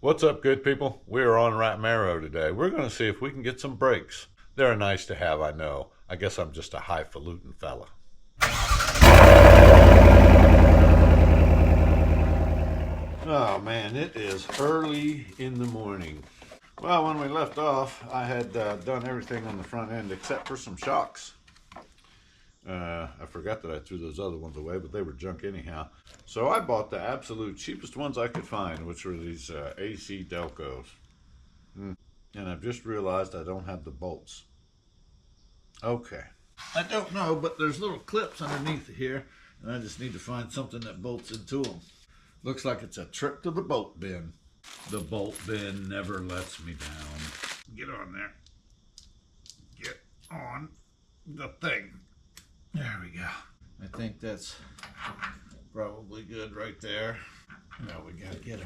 What's up, good people? We're on Ratmaro today. We're going to see if we can get some brakes. They're nice to have, I know. I guess I'm just a highfalutin fella. Oh man, it is early in the morning. Well, when we left off, I had done everything on the front end except for some shocks. I forgot that I threw those other ones away, but they were junk anyhow. So I bought the absolute cheapest ones I could find, which were these AC Delcos. And I've just realized I don't have the bolts. Okay. I don't know, but there's little clips underneath here, and I just need to find something that bolts into them. Looks like it's a trip to the bolt bin. The bolt bin never lets me down. Get on there. Get on the thing. There we go. I think that's probably good right there. Now we gotta get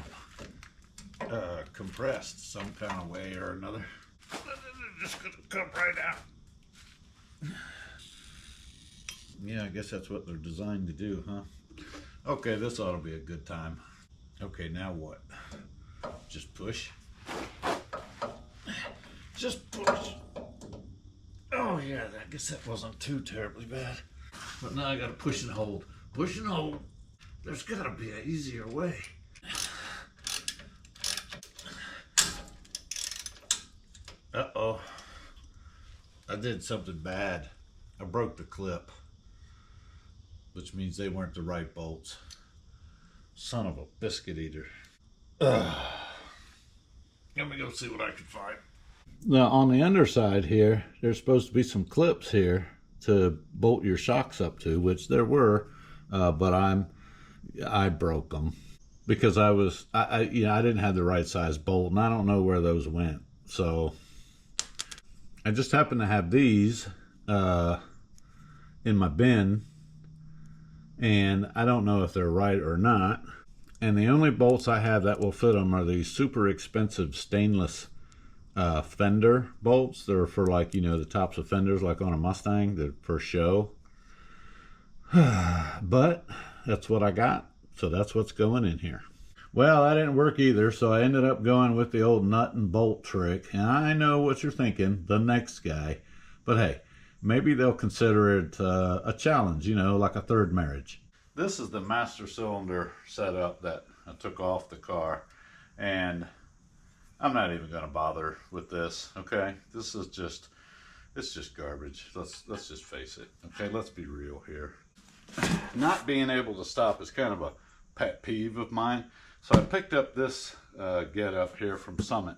them compressed some kind of way or another. They're just gonna come right out. Yeah, I guess that's what they're designed to do, huh? Okay, this ought to be a good time. Okay, now what? Just push. Just push. Oh yeah, I guess that wasn't too terribly bad. But now I gotta push and hold. Push and hold. There's gotta be an easier way. Uh-oh. I did something bad. I broke the clip, which means they weren't the right bolts. Son of a biscuit eater. Let me go see what I can find. Now on the underside here, there's supposed to be some clips here to bolt your shocks up to, which there were, but I broke them because I didn't have the right size bolt, and I don't know where those went. So I just happen to have these in my bin, and I don't know if they're right or not. And the only bolts I have that will fit them are these super expensive stainless fender bolts. They're for, like, you know, the tops of fenders, like on a Mustang. They're for show. But that's what I got, so that's what's going in here. Well, that didn't work either, so I ended up going with the old nut and bolt trick. And I know what you're thinking, the next guy. But hey, maybe they'll consider it a challenge, you know, like a third marriage. This is the master cylinder setup that I took off the car, and I'm not even going to bother with this, okay? This is just, it's just garbage. Let's just face it, okay? Let's be real here. Not being able to stop is kind of a pet peeve of mine, so I picked up this get up here from Summit.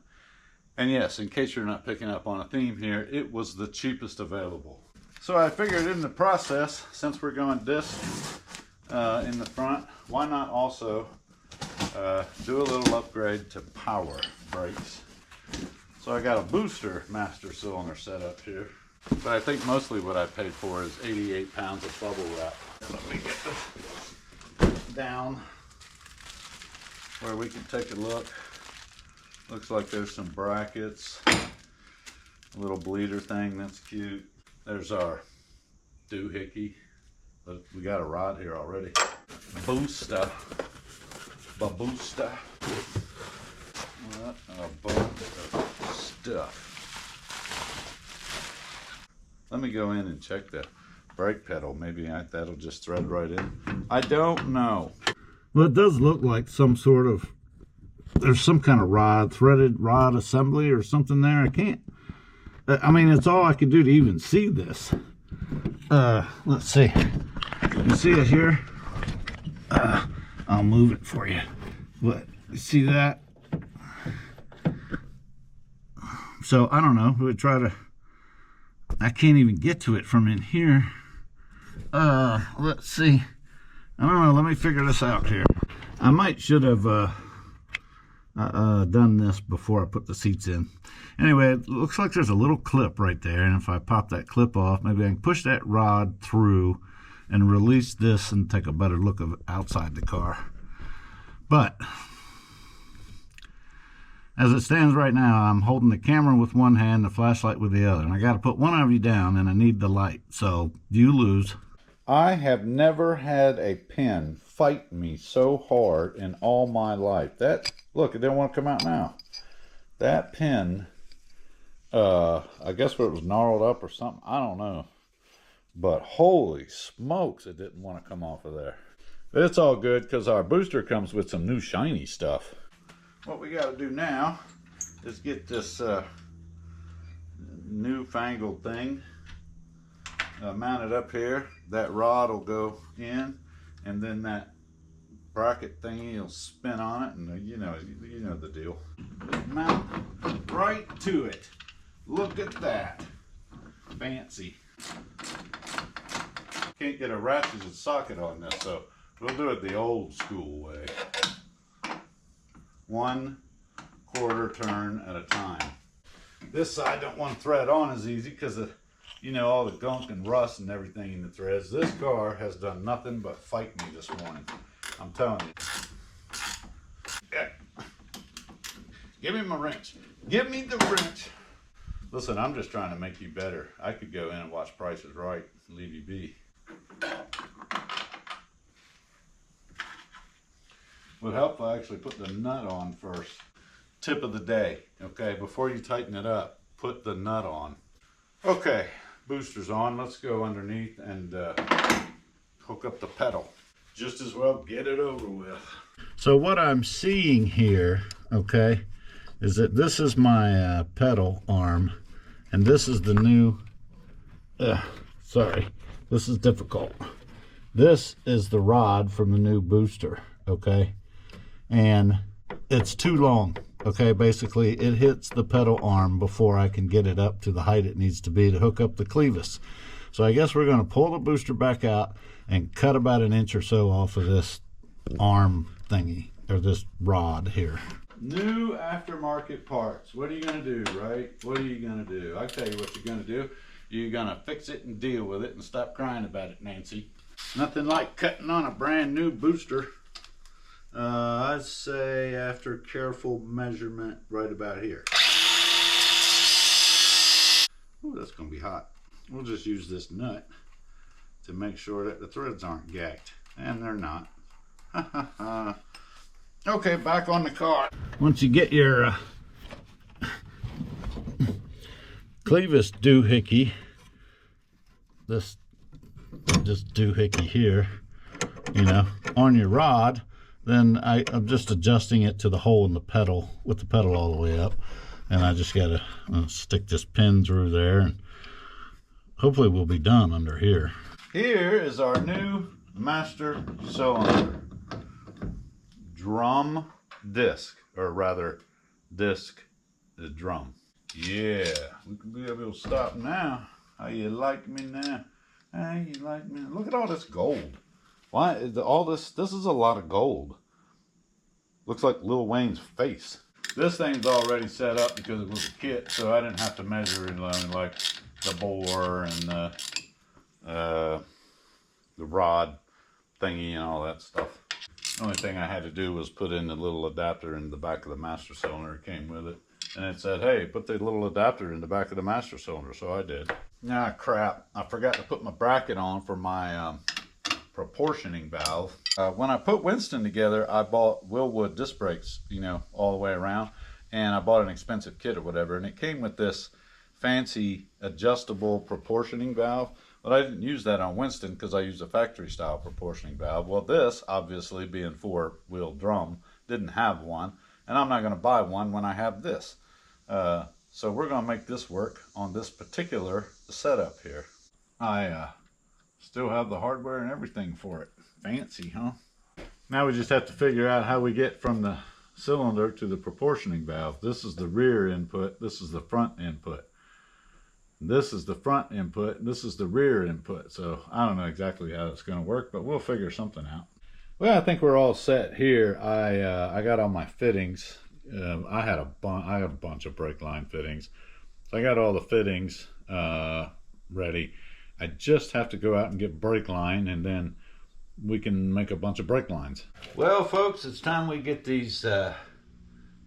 And yes, in case you're not picking up on a theme here, it was the cheapest available. So I figured in the process, since we're going disc in the front, why not also do a little upgrade to power brakes. So I got a booster master cylinder set up here, but I think mostly what I paid for is 88 pounds of bubble wrap. Let me get this down where we can take a look. Looks like there's some brackets, a little bleeder thing, that's cute. There's our doohickey, but we got a rod here already. Booster. Babusta. What a bunch of stuff. Let me go in and check the brake pedal. Maybe that'll just thread right in. I don't know. Well, it does look like some sort of, there's some kind of rod, threaded rod assembly or something there. I can't, I mean, it's all I could do to even see this. Let's see. You see it here? I'll move it for you. But you see that? So I don't know. We'll try to. I can't even get to it from in here. Let's see. I don't know. Let me figure this out here. I should have done this before I put the seats in. Anyway, it looks like there's a little clip right there, and if I pop that clip off, maybe I can push that rod through and release this and take a better look of outside the car. But as it stands right now, I'm holding the camera with one hand, the flashlight with the other, and I got to put one of you down, and I need the light, so you lose. I have never had a pin fight me so hard in all my life. That Look, it didn't want to come out now. That pin, I guess it was gnarled up or something. I don't know. But holy smokes, it didn't want to come off of there. But it's all good because our booster comes with some new shiny stuff. What we got to do now is get this newfangled thing mounted up here. That rod will go in, and then that bracket thingy will spin on it, and you know the deal. Mount right to it. Look at that. Fancy. Can't get a ratcheted socket on this, so we'll do it the old school way. 1/4 turn at a time. This side don't want to thread on as easy because of, you know, all the gunk and rust and everything in the threads. This car has done nothing but fight me this morning. I'm telling you. Yeah. Give me my wrench. Give me the wrench. Listen, I'm just trying to make you better. I could go in and watch Price is Right and leave you be. Would help if I actually put the nut on first. Tip of the day, okay? Before you tighten it up, put the nut on. Okay, booster's on. Let's go underneath and hook up the pedal. Just as well get it over with. So what I'm seeing here, okay, is that this is my pedal arm, and this is the new, sorry, this is difficult. This is the rod from the new booster, okay? And it's too long, okay? Basically, it hits the pedal arm before I can get it up to the height it needs to be to hook up the clevis. So I guess we're going to pull the booster back out and cut about 1 inch or so off of this arm thingy, or this rod here. New aftermarket parts. What are you going to do, right? What are you going to do? I tell you what you're going to do. You're going to fix it and deal with it and stop crying about it, Nancy. Nothing like cutting on a brand new booster. I'd say after careful measurement right about here. Ooh, that's going to be hot. We'll just use this nut to make sure that the threads aren't gacked. And they're not. Okay, back on the car. Once you get your clevis doohickey, this doohickey here, you know, on your rod, then I'm just adjusting it to the hole in the pedal with the pedal all the way up, and I just gotta stick this pin through there, and hopefully we'll be done under here. Here is our new master cylinder drum disc, or rather disc the drum. Yeah, we can be able to stop now. How you like me now? How you like me? Look at all this gold. Why is all this? This is a lot of gold. Looks like Lil Wayne's face. This thing's already set up because it was a kit, so I didn't have to measure it like the bore and the rod thingy and all that stuff. The only thing I had to do was put in the little adapter in the back of the master cylinder. It came with it, and it said, "Hey, put the little adapter in the back of the master cylinder." So I did. Ah, crap! I forgot to put my bracket on for my proportioning valve. When I put Winston together, I bought Willwood disc brakes, you know, all the way around, and I bought an expensive kit or whatever, and it came with this fancy adjustable proportioning valve, but I didn't use that on Winston because I used a factory style proportioning valve. Well, this, obviously being 4-wheel drum, didn't have one, and I'm not going to buy one when I have this. So we're going to make this work on this particular setup here. I still have the hardware and everything for it. Fancy, huh? Now we just have to figure out how we get from the cylinder to the proportioning valve. This is the rear input. This is the front input. This is the front input. This is the rear input. So I don't know exactly how it's going to work, but we'll figure something out. Well, I think we're all set here. I got all my fittings. I have a bunch of brake line fittings. So I got all the fittings ready. I just have to go out and get brake line, and then we can make a bunch of brake lines. Well, folks, it's time we get these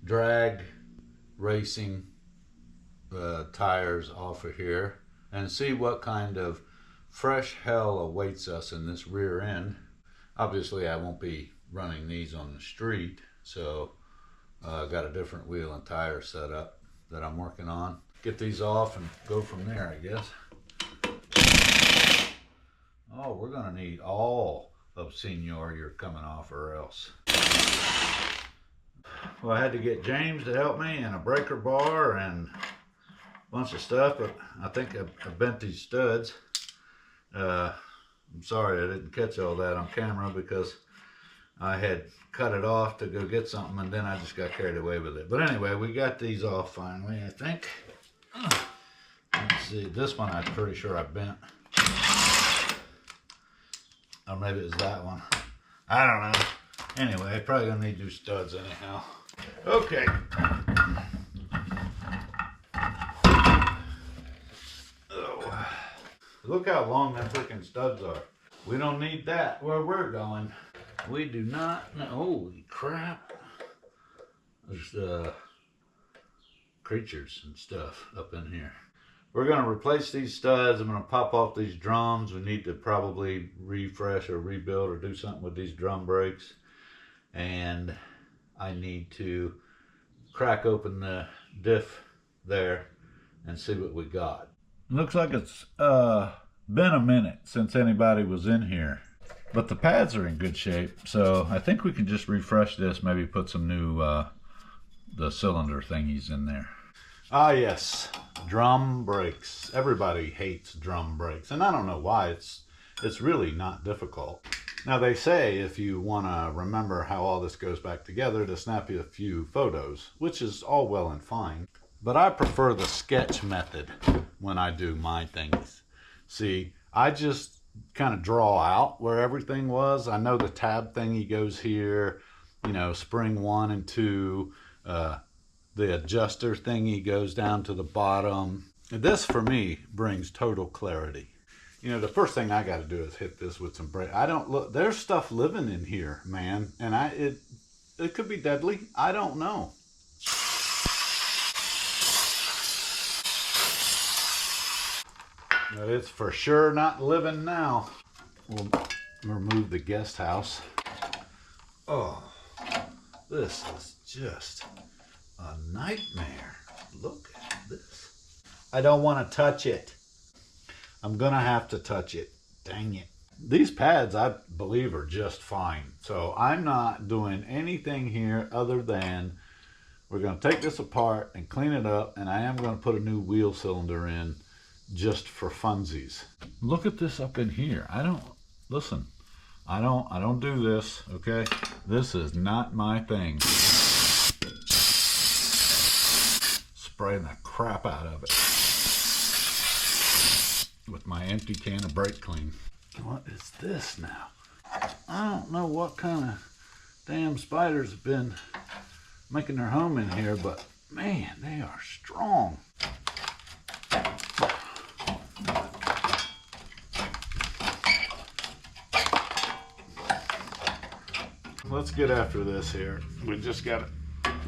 drag racing tires off of here and see what kind of fresh hell awaits us in this rear end. Obviously, I won't be running these on the street, so Got a different wheel and tire set up that I'm working on. Get these off and go from there, I guess. Oh, we're gonna need all of Senior you're coming off or else. Well, I had to get James to help me and a breaker bar and a bunch of stuff, but I think I bent these studs. I'm sorry I didn't catch all that on camera because I had cut it off to go get something and then I just got carried away with it. But anyway, we got these off finally, I think. Let's see, this one I'm pretty sure I bent. Or maybe it was that one. I don't know. Anyway, probably gonna need new studs anyhow. Okay. Oh. Look how long them freaking studs are. We don't need that where we're going. We do not know. Holy crap. There's creatures and stuff up in here. We're going to replace these studs. I'm going to pop off these drums. We need to probably refresh or rebuild or do something with these drum brakes. And I need to crack open the diff there and see what we got. Looks like it's been a minute since anybody was in here. But the pads are in good shape. So I think we can just refresh this. Maybe put some new the cylinder thingies in there. Ah, yes, drum brakes. Everybody hates drum brakes, and I don't know why. It's really not difficult. Now they say if you want to remember how all this goes back together, to snap you a few photos, which is all well and fine. But I prefer the sketch method when I do my things. See, I just kind of draw out where everything was. I know the tab thingy goes here, you know, spring 1 and 2. The adjuster thingy goes down to the bottom. This, for me, brings total clarity. You know, the first thing I got to do is hit this with some brake. I don't look. There's stuff living in here, man, and it could be deadly. I don't know. But it's for sure not living now. We'll remove the guest house. Oh, this is just a nightmare. Look at this. I don't want to touch it. I'm gonna have to touch it. Dang it. These pads, I believe, are just fine. So I'm not doing anything here other than we're gonna take this apart and clean it up, and I am gonna put a new wheel cylinder in just for funsies. Look at this up in here. I don't do this, okay? This is not my thing. Spraying the crap out of it with my empty can of brake clean. What is this now? I don't know what kind of damn spiders have been making their home in here, but man, they are strong. Let's get after this here. We just gotta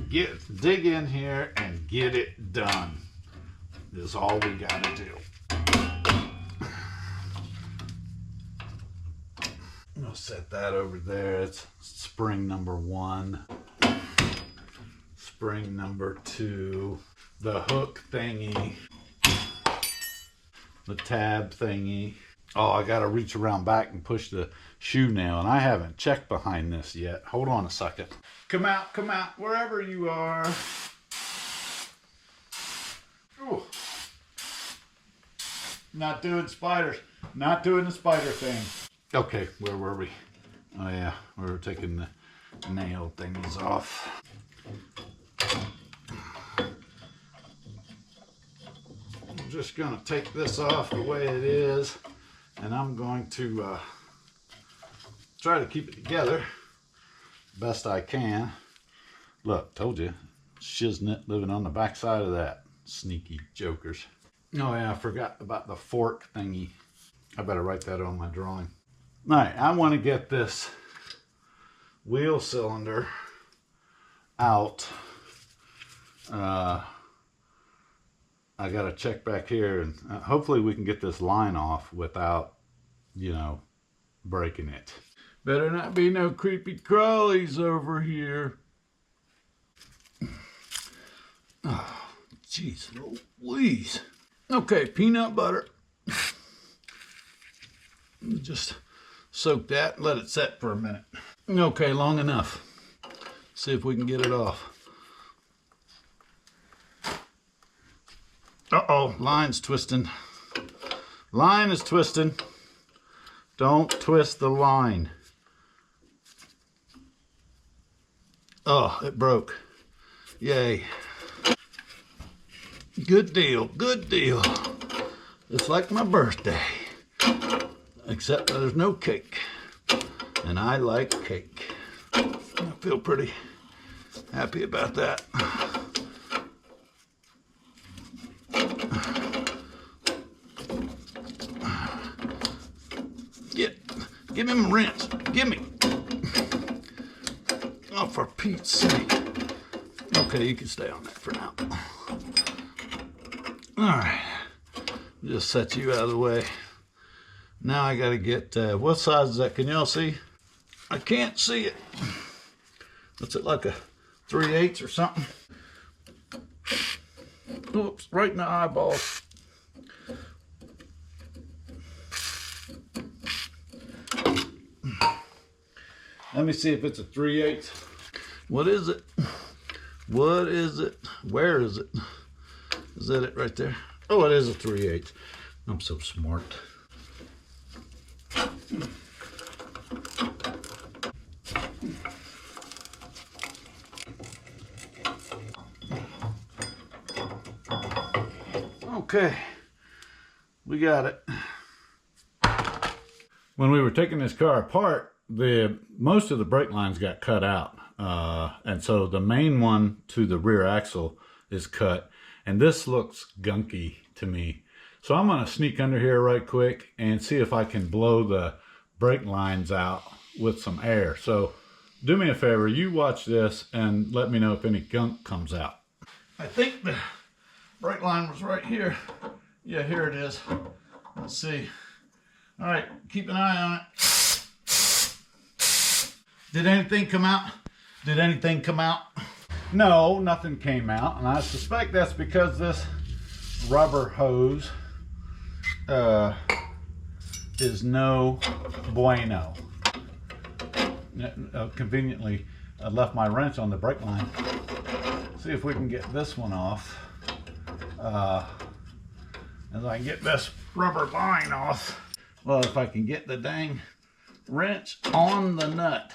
dig in here and get it done. Is all we gotta do. I'll set that over there. It's spring number 1. Spring number 2. The hook thingy. The tab thingy. Oh, I gotta reach around back and push the shoe nail, and I haven't checked behind this yet. Hold on a second. Come out, wherever you are. Ooh. Not doing spiders. Not doing the spider thing. Okay, where were we? Oh yeah, we were taking the nail thingies off. I'm just gonna take this off the way it is, and I'm going to try to keep it together best I can. Look, told you, shiznit living on the backside of that. Sneaky jokers. Oh yeah, I forgot about the fork thingy. I better write that on my drawing. All right, I want to get this wheel cylinder out. I got to check back here, and hopefully we can get this line off without, you know, breaking it. Better not be no creepy crawlies over here. Oh, jeez Louise. Okay, peanut butter. Just soak that, let it set for a minute. Okay, long enough. See if we can get it off. Uh-oh, line's twisting. Line is twisting. Don't twist the line. Oh, it broke. Yay. Good deal, good deal. It's like my birthday. Except there's no cake. And I like cake. I feel pretty happy about that. Give me my wrench. Give me. Oh, for Pete's sake. Okay, you can stay on that for now. All right. Just set you out of the way. Now I got to get, what size is that? Can y'all see? I can't see it. What's it, like a 3/8 or something? Oops, right in the eyeball. Let me see if it's a 3/8. What is it? What is it? Where is it? Is that it right there? Oh, it is a 3/8. I'm so smart. Okay, we got it. When we were taking this car apart, most of the brake lines got cut out, and so the main one to the rear axle is cut, and this looks gunky to me. So I'm going to sneak under here right quick and see if I can blow the brake lines out with some air. So do me a favor, you watch this and let me know if any gunk comes out. I think the brake line was right here. Yeah, here it is. Let's see. All right, keep an eye on it. Did anything come out? Did anything come out? No, nothing came out, and I suspect that's because this rubber hose is no bueno. Conveniently, I left my wrench on the brake line. See if we can get this one off. As I get this rubber line off. Well, if I can get the dang wrench on the nut.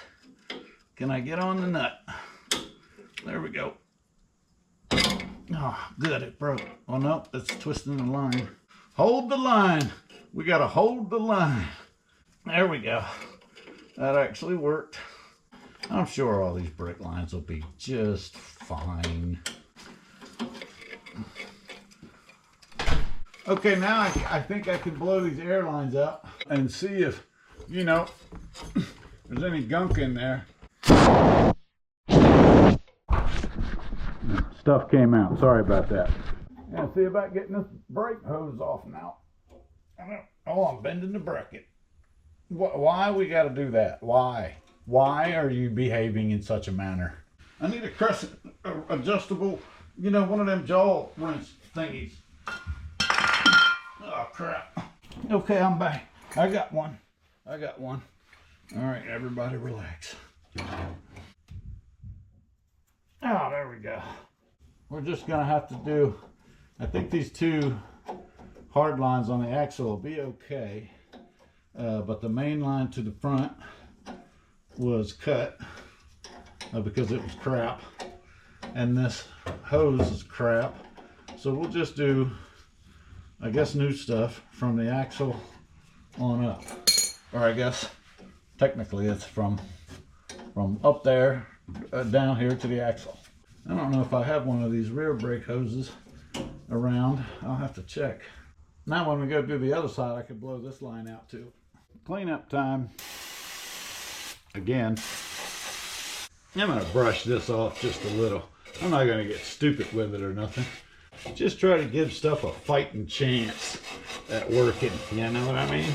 Can I get on the nut? There we go. Oh, good, it broke. Oh no, it's twisting the line. Hold the line. We gotta hold the line. There we go. That actually worked. I'm sure all these brake lines will be just fine. Okay, now I think I can blow these air lines out and see if, you know, there's any gunk in there. Stuff came out. Sorry about that. Yeah, see about getting this brake hose off now. Oh, I'm bending the bracket. Why we got to do that? Why? Why are you behaving in such a manner? I need a crescent adjustable, you know, one of them jaw wrench thingies. Oh, crap. Okay, I'm back. I got one. I got one. All right, everybody relax. Oh, there we go. We're just going to have to do, I think these two hard lines on the axle will be okay. But the main line to the front was cut because it was crap. And this hose is crap. So we'll just do, I guess, new stuff from the axle on up. Or I guess, technically it's from up there down here to the axle. I don't know if I have one of these rear brake hoses around. I'll have to check. Now when we go do the other side, I can blow this line out too. Cleanup time. Again. I'm going to brush this off just a little. I'm not going to get stupid with it or nothing. Just try to give stuff a fighting chance at working. You know what I mean?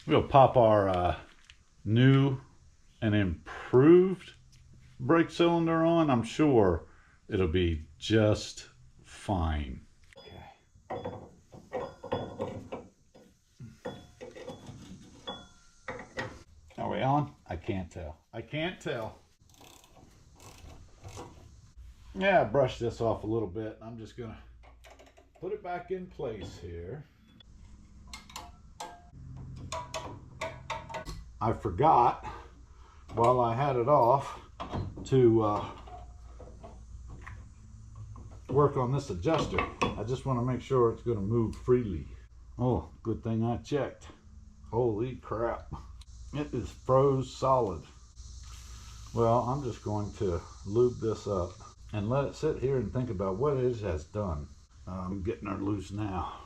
We'll pop our new and improved brake cylinder on. I'm sure it'll be just fine. Are we on? I can't tell. I can't tell. Yeah, I brushed this off a little bit. I'm just gonna put it back in place here. I forgot while I had it off to work on this adjuster. I just want to make sure it's going to move freely. Oh, good thing I checked. Holy crap. It is froze solid. Well, I'm just going to lube this up and let it sit here and think about what it has done. I'm getting her loose now.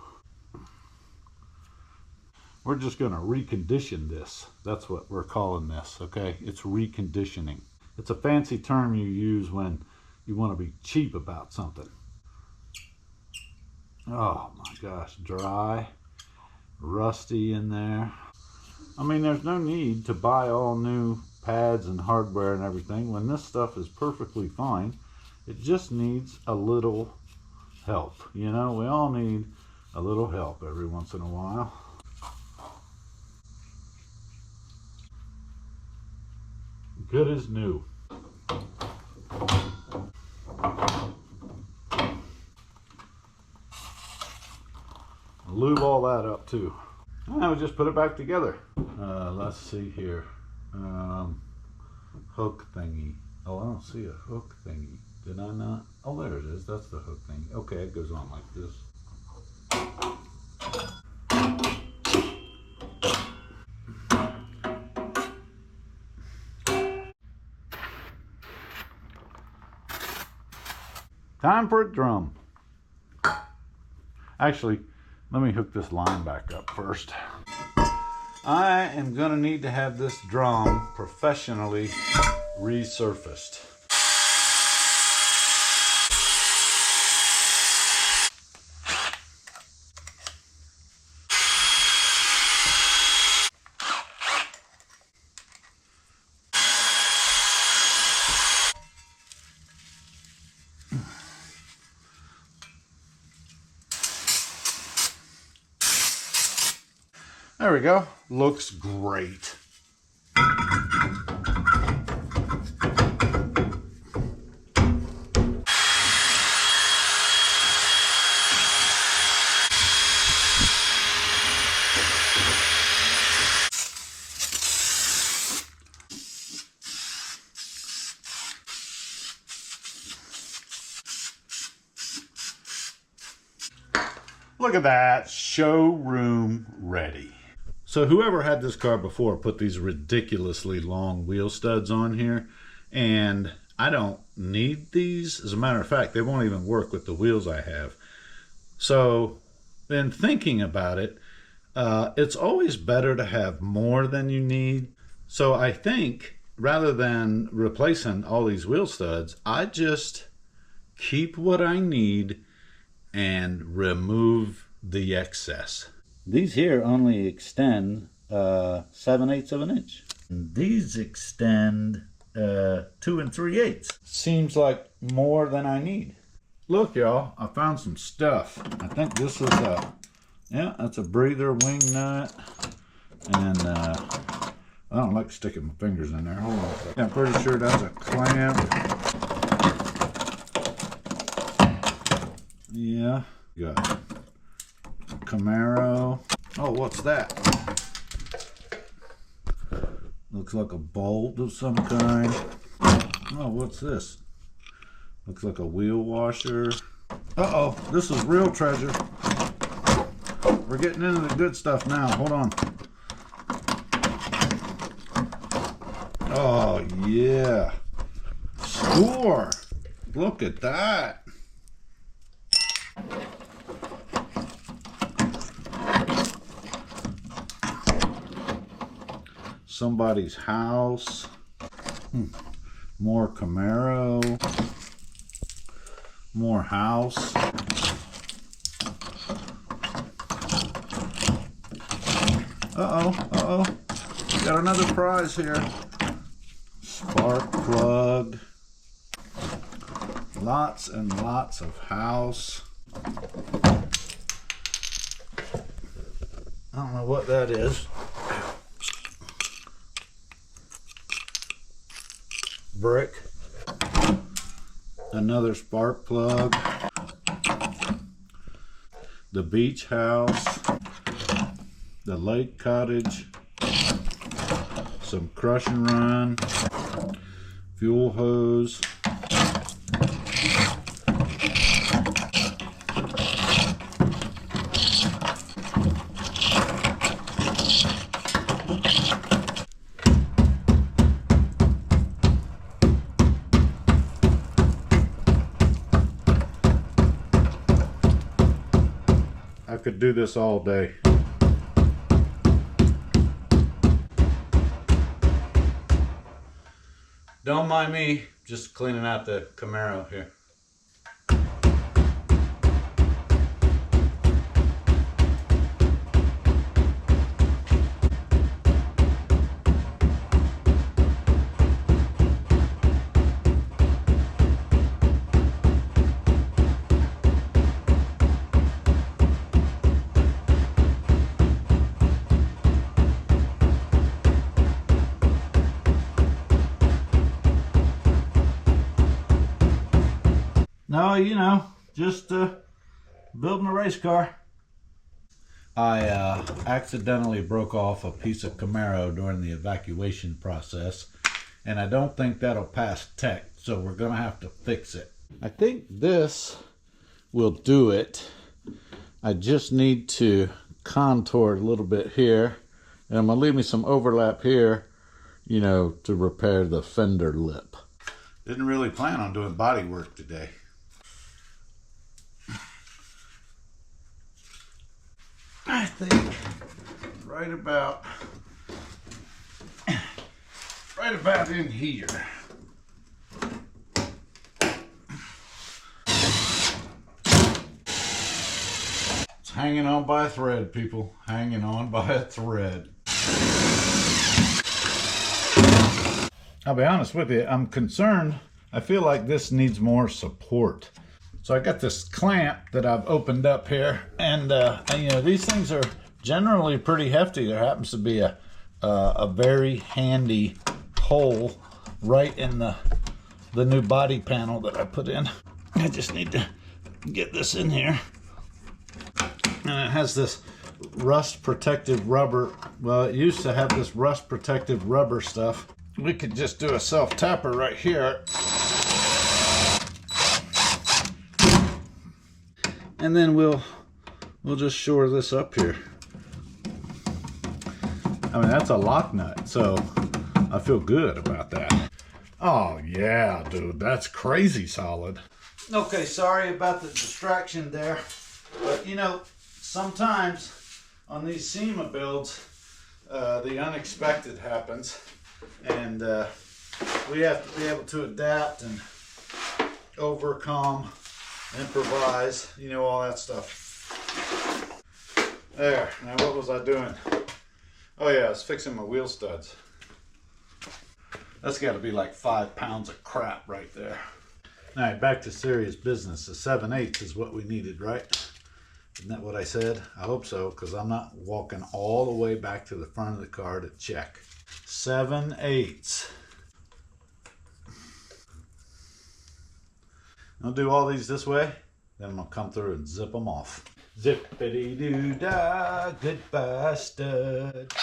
We're just going to recondition this. That's what we're calling this, okay? It's reconditioning. It's a fancy term you use when you want to be cheap about something. Oh my gosh, dry, rusty in there. I mean, there's no need to buy all new pads and hardware and everything when this stuff is perfectly fine. It just needs a little help. You know, we all need a little help every once in a while. Good as new. Lube all that up too. Now we just put it back together. Let's see here. Hook thingy. Oh, I don't see a hook thingy. Did I not? Oh, there it is. That's the hook thingy. Okay, it goes on like this. Time for a drum. Actually, let me hook this line back up first. I am going to need to have this drum professionally resurfaced. There we go. Looks great. Look at that, showroom ready. So whoever had this car before put these ridiculously long wheel studs on here, and I don't need these. As a matter of fact, they won't even work with the wheels I have. So in thinking about it, it's always better to have more than you need. So I think rather than replacing all these wheel studs, I just keep what I need and remove the excess. These here only extend 7/8 of an inch. And these extend 2 3/8. Seems like more than I need. Look, y'all, I found some stuff. I think this is yeah, that's a breather wing nut. And I don't like sticking my fingers in there. Hold on a second. I'm pretty sure that's a clamp. Yeah, got Camaro. Oh, what's that? Looks like a bolt of some kind. Oh, what's this? Looks like a wheel washer. Uh-oh, this is real treasure. We're getting into the good stuff now. Hold on. Oh, yeah. Score. Look at that. Somebody's house. More Camaro. More house. Uh-oh. Got another prize here. Spark plug. Lots and lots of house. I don't know what that is. Brick. Another spark plug. The beach house. The lake cottage. Some crush and run. Fuel hose. I could do this all day. Don't mind me, just cleaning out the Camaro here. No, you know, just building a race car. I accidentally broke off a piece of Camaro during the evacuation process, and I don't think that'll pass tech, so we're gonna have to fix it. I think this will do it. I just need to contour a little bit here, and I'm gonna leave me some overlap here, you know, to repair the fender lip. Didn't really plan on doing body work today. I think right about in here. It's hanging on by a thread, people. Hanging on by a thread. I'll be honest with you, I'm concerned. I feel like this needs more support. So I got this clamp that I've opened up here, and you know, these things are generally pretty hefty. There happens to be a very handy hole right in the new body panel that I put in. I just need to get this in here. And it has this rust protective rubber. Well, it used to have this rust protective rubber stuff. We could just do a self tapper right here. And then we'll just shore this up here. I mean, that's a lock nut, so I feel good about that. Oh yeah, dude, that's crazy solid. Okay, sorry about the distraction there, but you know, sometimes on these SEMA builds, the unexpected happens, and we have to be able to adapt and overcome, improvise, you know, all that stuff. There, now what was I doing? Oh yeah, I was fixing my wheel studs. That's got to be like 5 pounds of crap right there. All right, back to serious business. A 7/8 is what we needed, right? Isn't that what I said? I hope so, because I'm not walking all the way back to the front of the car to check. 7/8. I'll do all these this way, then I'm going to come through and zip them off. Zippity-doo-dah, goodbye stud.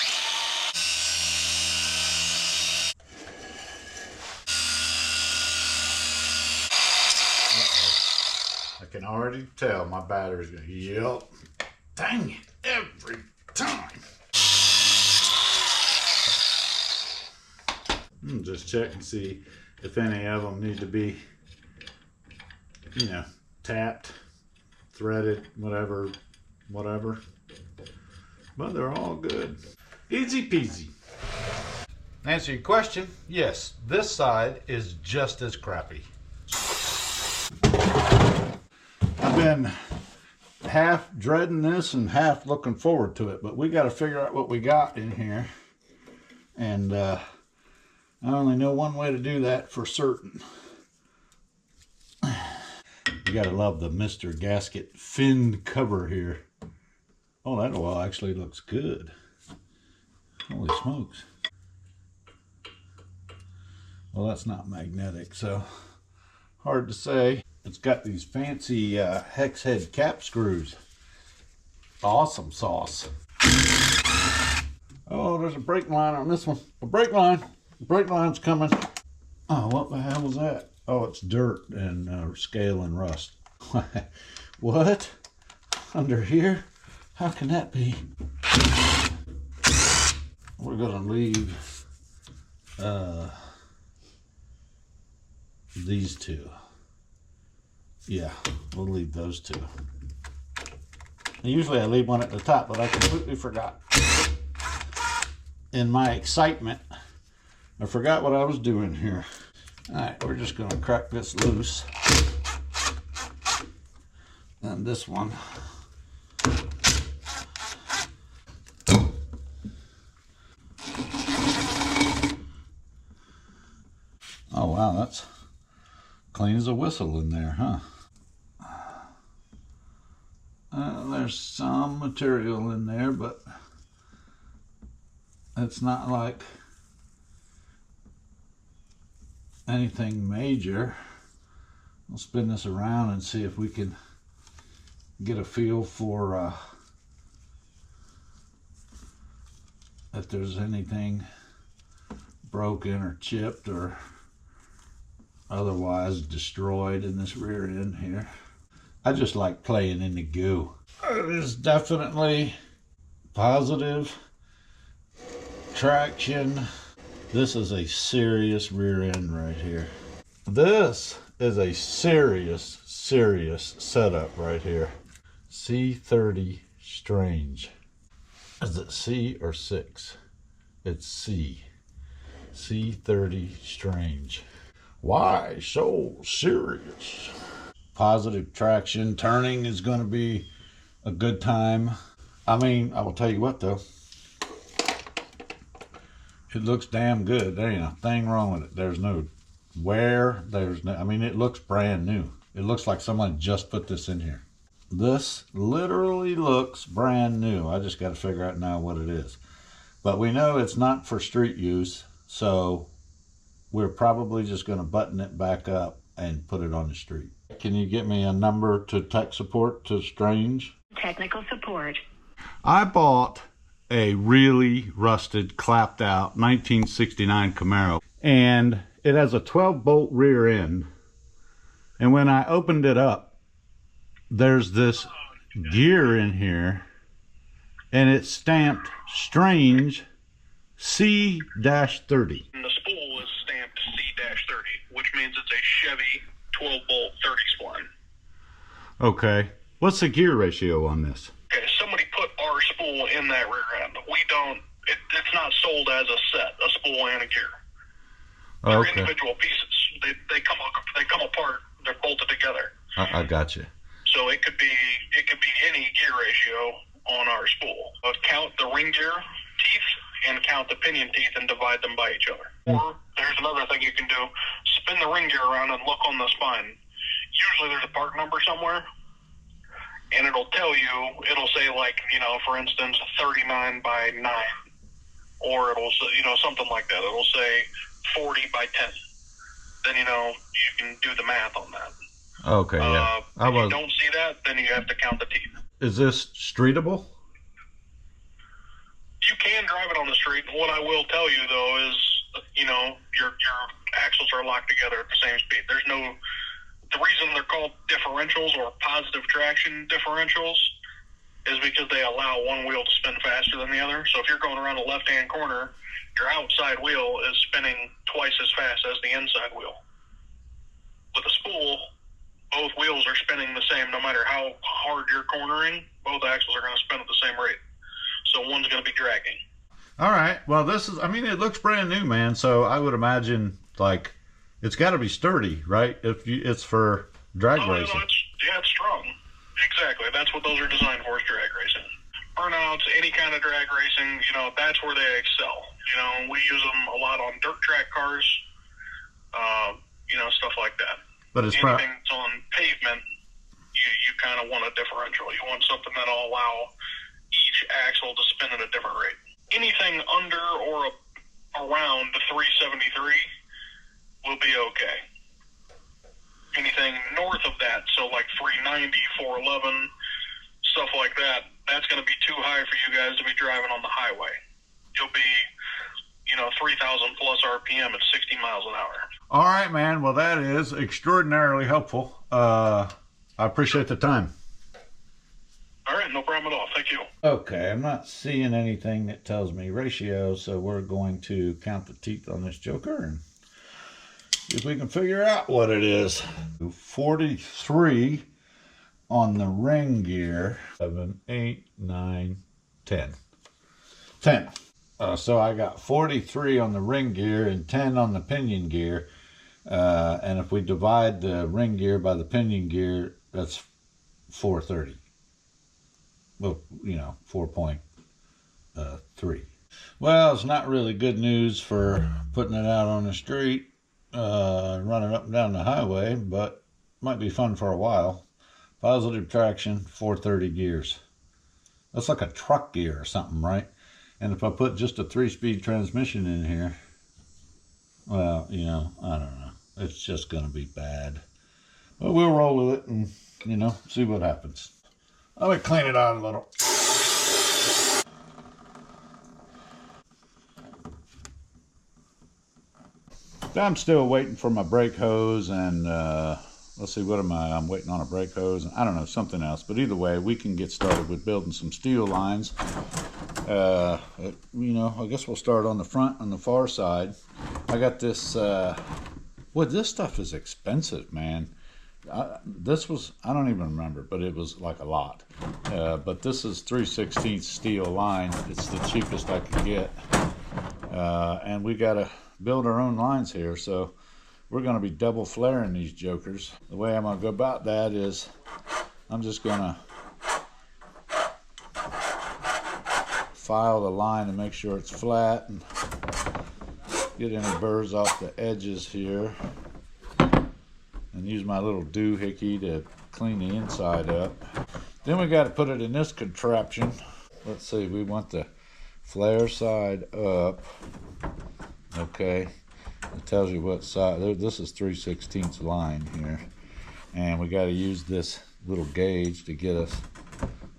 I can already tell my battery's going to yelp. Dang it, every time. Just check and see if any of them need to be, you know, tapped, threaded, whatever. But they're all good. Easy peasy. Answer your question, yes, this side is just as crappy. I've been half dreading this and half looking forward to it, but we got to figure out what we got in here. And I only know one way to do that for certain. gotta love the Mr. Gasket fin cover here. Oh, that oil actually looks good. Holy smokes. Well, that's not magnetic, so hard to say. It's got these fancy hex head cap screws. Awesome sauce. Oh, there's a brake line on this one. A brake line. The brake line's coming. Oh, what the hell was that? Oh, it's dirt and scale and rust. What? Under here? How can that be? We're gonna leave these two. Yeah, we'll leave those two. Usually I leave one at the top, but I completely forgot. In my excitement, I forgot what I was doing here. All right, we're just gonna crack this loose. And this one. Oh wow, that's clean as a whistle in there, huh? There's some material in there, but it's not like anything major. We'll spin this around and see if we can get a feel for if there's anything broken or chipped or otherwise destroyed in this rear end here. I just like playing in the goo. It is definitely positive traction. This is a serious rear end right here. This is a serious setup right here. C30 Strange. Is it C or 6? It's C. C30 Strange. Why so serious? Positive traction. Turning is going to be a good time. I mean, I will tell you what though. It looks damn good. There ain't a thing wrong with it. There's no wear. There's no, I mean, it looks brand new. It looks like someone just put this in here. This literally looks brand new. I just got to figure out now what it is. But we know it's not for street use. So we're probably just going to button it back up and put it on the street. Can you get me a number to tech support to Strange? Technical support. I bought a really rusted, clapped out 1969 Camaro. And it has a 12-bolt rear end. And when I opened it up, there's this gear in here. And it's stamped Strange C-30. And the spool is stamped C-30, which means it's a Chevy 12-bolt 30 spline. Okay. What's the gear ratio on this? Okay, somebody put our spool in that rear end. We don't, it's not sold as a set, a spool and a gear. They're Okay. individual pieces. They come apart, they're bolted together. I got you. So it could be any gear ratio on our spool. Count the ring gear teeth and count the pinion teeth and divide them by each other. Or there's another thing you can do. Spin the ring gear around and look on the spine. Usually there's a part number somewhere, and it'll tell you, it'll say like, you know, for instance, 39 by 9, or it'll say, you know, something like that. It'll say 40 by 10. Then, you know, you can do the math on that. Okay, yeah. If you don't see that, then you have to count the teeth. Is this streetable? You can drive it on the street. What I will tell you, though, is, you know, your axles are locked together at the same speed. There's no... The reason they're called differentials or positive traction differentials is because they allow one wheel to spin faster than the other. So if you're going around a left-hand corner, your outside wheel is spinning twice as fast as the inside wheel. With a spool, both wheels are spinning the same. No matter how hard you're cornering, both axles are going to spin at the same rate. So one's going to be dragging. All right. Well, this is, I mean, it looks brand new, man. So I would imagine, like, it's got to be sturdy, right? If you, it's for drag racing. No, it's strong. Exactly. That's what those are designed for, is drag racing. Burnouts, any kind of drag racing, you know, that's where they excel. You know, we use them a lot on dirt track cars, you know, stuff like that. But it's anything that's on pavement, kind of want a differential. You want something that'll allow each axle to spin at a different rate. Anything under or around the 373 will be okay. Anything north of that, so like 390, 411, stuff like that, that's going to be too high for you guys to be driving on the highway. You'll be, 3,000 plus RPM at 60 miles an hour. All right, man. Well, that is extraordinarily helpful. I appreciate the time. All right, no problem at all. Thank you. Okay, I'm not seeing anything that tells me ratio, so we're going to count the teeth on this joker and see if we can figure out what it is. 43 on the ring gear. 7, 8, 9, 10. 10. So I got 43 on the ring gear and 10 on the pinion gear. And if we divide the ring gear by the pinion gear, that's 430. Well, 4.3. Well, it's not really good news for putting it out on the street, running up and down the highway, but might be fun for a while. Positive traction, 430 gears. That's like a truck gear or something, right? And if I put just a 3-speed transmission in here, well, I don't know. It's just going to be bad. But we'll roll with it and, see what happens. Let me clean it out a little. I'm still waiting for my brake hose and let's see, what am I? I'm waiting on a brake hose and I don't know, something else. But either way, we can get started with building some steel lines. I guess we'll start on the front, on the far side. I got this, this stuff is expensive, man. This was, I don't even remember, but it was like a lot. But this is 3/16 steel line. It's the cheapest I could get. And we got to build our own lines here. So we're going to be double flaring these jokers. The way I'm going to go about that is I'm just going to file the line and make sure it's flat and get any burrs off the edges here. And use my little doohickey to clean the inside up. Then we got to put it in this contraption. Let's see, we want the flare side up. Okay, it tells you what side. This is 3/16 line here. And we got to use this little gauge to get us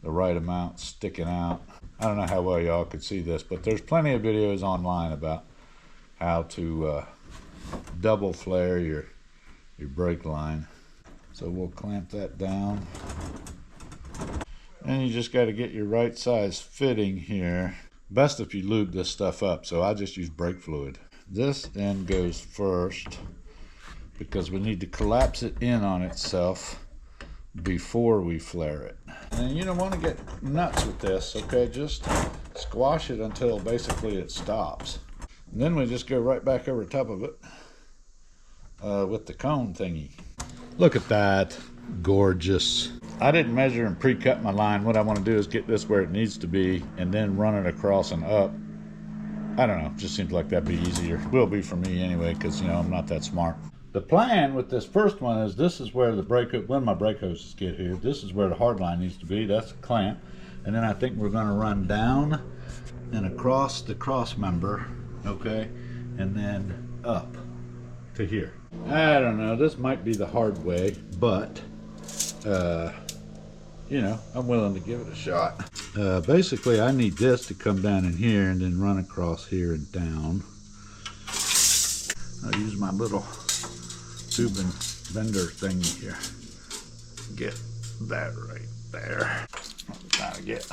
the right amount sticking out. I don't know how well y'all could see this, but there's plenty of videos online about how to double flare your brake line. So we'll clamp that down. And you just got to get your right size fitting here. Best if you lube this stuff up, so I just use brake fluid. This end goes first because we need to collapse it in on itself before we flare it. And you don't want to get nuts with this, okay? Just squash it until basically it stops. And then we just go right back over top of it with the cone thingy. Look at that. Gorgeous. I didn't measure and pre-cut my line. What I want to do is get this where it needs to be and then run it across and up. I don't know, just seems like that'd be easier. Will be for me anyway, because I'm not that smart. The plan with this first one is this is where the brake, when my brake hoses get here, this is where the hard line needs to be. That's the clamp. And then I think we're going to run down and across the cross member, okay, and then up to here. I don't know, this might be the hard way, but I'm willing to give it a shot. Basically I need this to come down in here and then run across here and down. I'll use my little tube and bender thing here. Get that right there. I'm trying to get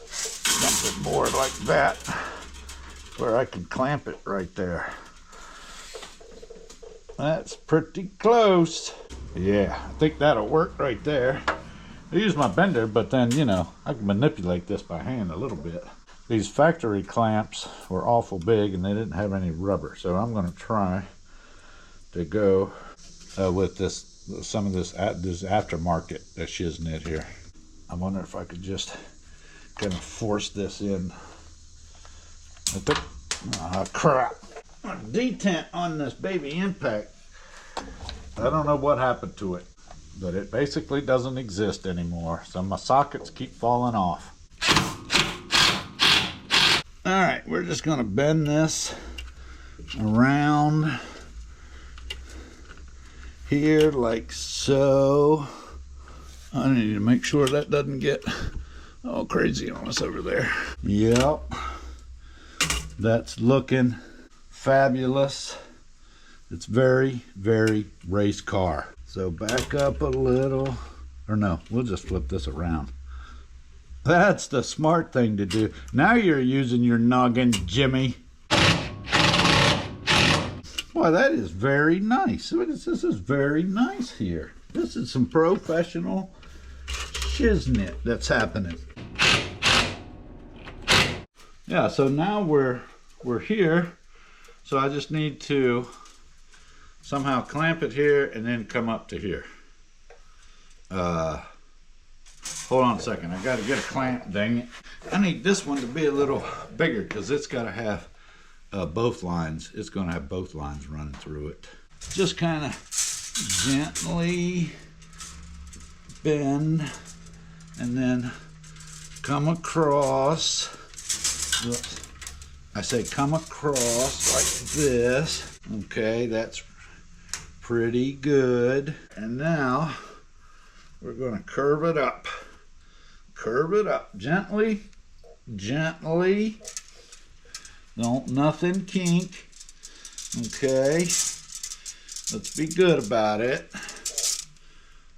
something more like that where I can clamp it right there. That's pretty close. Yeah, I think that'll work right there. I use my bender, but then, I can manipulate this by hand a little bit. These factory clamps were awful big and they didn't have any rubber, so I'm going to try to go with some of this aftermarket shiznit here. I wonder if I could just kind of force this in. Crap. Detent on this baby impact I don't know what happened to it, but it basically doesn't exist anymore. So my sockets keep falling off. All right, we're just gonna bend this around here like so. I need to make sure that doesn't get all crazy on us over there. Yep, that's looking fabulous. It's very, very race car. So back up a little, or no, we'll just flip this around. That's the smart thing to do. Now you're using your noggin, Jimmy. Boy, that is very nice. This is very nice here. This is some professional shiznit that's happening. Yeah, so now we're here. So I just need to somehow clamp it here and then come up to here. Hold on a second, I gotta get a clamp, dang it. I need this one to be a little bigger because it's gotta have both lines. It's gonna have both lines running through it. Just kind of gently bend and then come across. Oops. I say come across like this. Okay, that's pretty good. And now we're gonna curve it up. Curve it up gently, gently. Don't nothing kink. Okay, let's be good about it.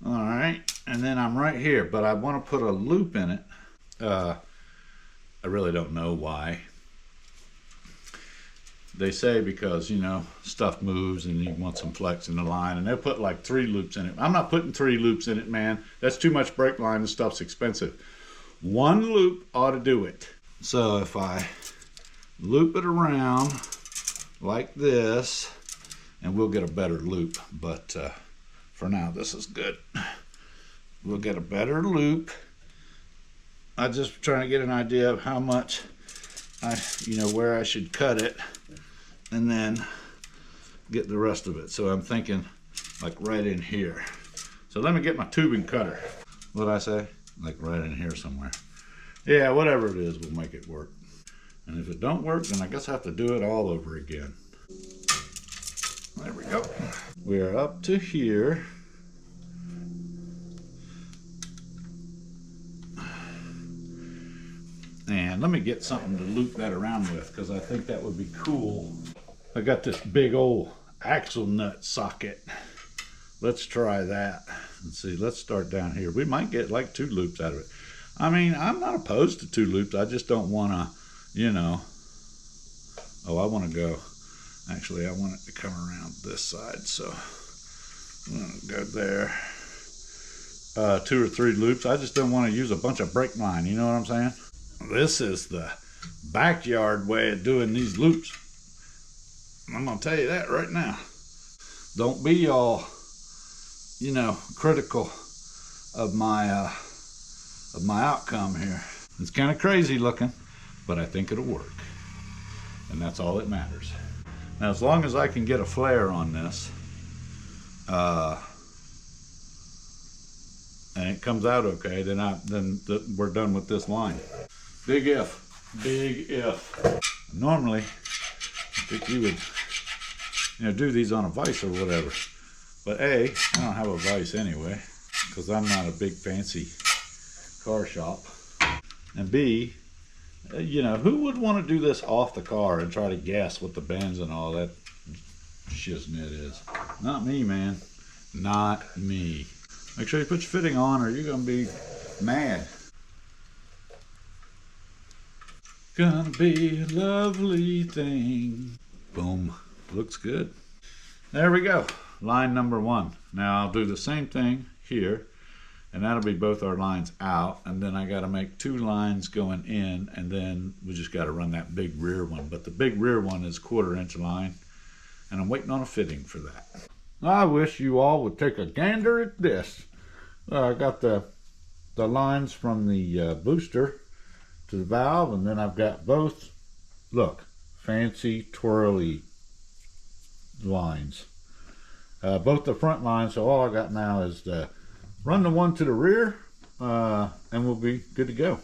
All right, and then I'm right here, but I want to put a loop in it. I really don't know why. They say because, you know, stuff moves and you want some flex in the line, and they'll put like 3 loops in it. I'm not putting 3 loops in it, man. That's too much brake line. The stuff's expensive. 1 loop ought to do it. So if I loop it around like this, and we'll get a better loop, but for now this is good. We'll get a better loop. I'm just trying to get an idea of how much where I should cut it, and then get the rest of it. So I'm thinking like right in here. So let me get my tubing cutter. What'd I say? Like right in here somewhere. Yeah, whatever it is, we'll make it work. And if it don't work, then I guess I have to do it all over again. There we go. We are up to here. And let me get something to loop that around with, because I think that would be cool. I got this big old axle nut socket. Let's try that. Let's see, let's start down here. We might get like 2 loops out of it. I mean, I'm not opposed to 2 loops. I just don't want to, you know. Oh, I want to go. Actually, I want it to come around this side. So I'm going to go there. 2 or 3 loops. I just don't want to use a bunch of brake line. You know what I'm saying? This is the backyard way of doing these loops. I'm going to tell you that right now. Don't be all, you know, critical of my outcome here. It's kind of crazy looking, but I think it'll work. And that's all that matters. Now, as long as I can get a flare on this, and it comes out okay, then we're done with this line. Big if. Big if. Normally, I think you would, do these on a vise or whatever. But A, I don't have a vise anyway, because I'm not a big fancy car shop. And B, who would want to do this off the car and try to guess what the bends and all that shiznit is? Not me, man. Not me. Make sure you put your fitting on or you're going to be mad. Gonna be a lovely thing. Boom. Looks good. There we go. Line number 1. Now I'll do the same thing here, and that'll be both our lines out, and then I got to make 2 lines going in, and then we just got to run that big rear one. But the big rear one is 1/4 inch line, and I'm waiting on a fitting for that. I wish you all would take a gander at this. I got the lines from the booster to the valve, and then I've got both, look, fancy twirly lines. both the front lines. So all I got now is to run the one to the rear, and we'll be good to go.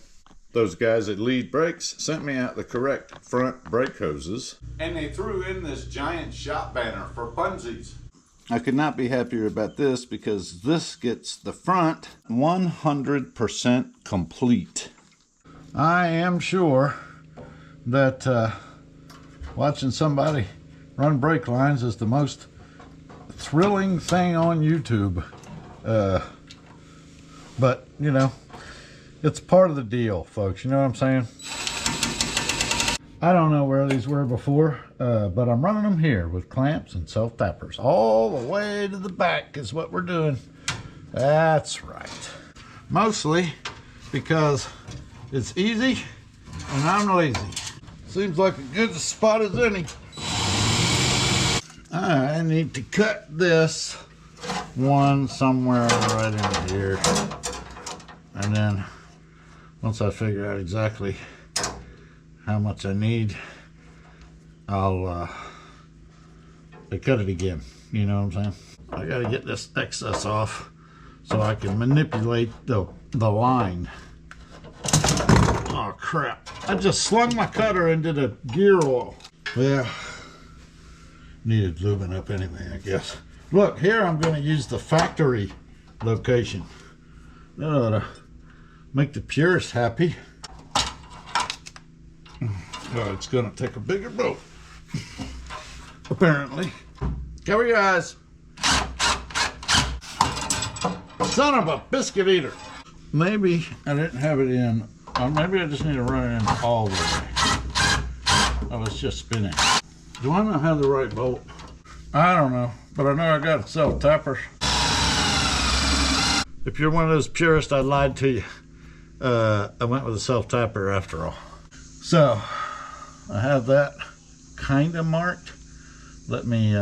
Those guys at Lead Brakes sent me out the correct front brake hoses, and they threw in this giant shop banner for funsies. I could not be happier about this because this gets the front 100% complete. I am sure that watching somebody run brake lines is the most thrilling thing on YouTube. But, you know, it's part of the deal, folks. You know what I'm saying? I don't know where these were before, but I'm running them here with clamps and self-tappers. All the way to the back is what we're doing. That's right. Mostly because it's easy and I'm lazy. Seems like a good spot as any. I need to cut this one somewhere right in here. And then once I figure out exactly how much I need, I'll cut it again. You know what I'm saying? I gotta get this excess off so I can manipulate the line. Oh crap. I just slung my cutter into the gear oil. Well, needed lubing up anyway, I guess. Look, here I'm gonna use the factory location. That ought to make the purist happy. Oh, it's gonna take a bigger boat. Apparently. Cover your eyes. Son of a biscuit eater. Maybe I didn't have it in, or maybe I just need to run it in all the way. Oh, it's just spinning. Do I not have the right bolt? I don't know, but I know I got self-tappers. If you're one of those purists, I lied to you. I went with a self-tapper after all. So, I have that kind of marked. Let me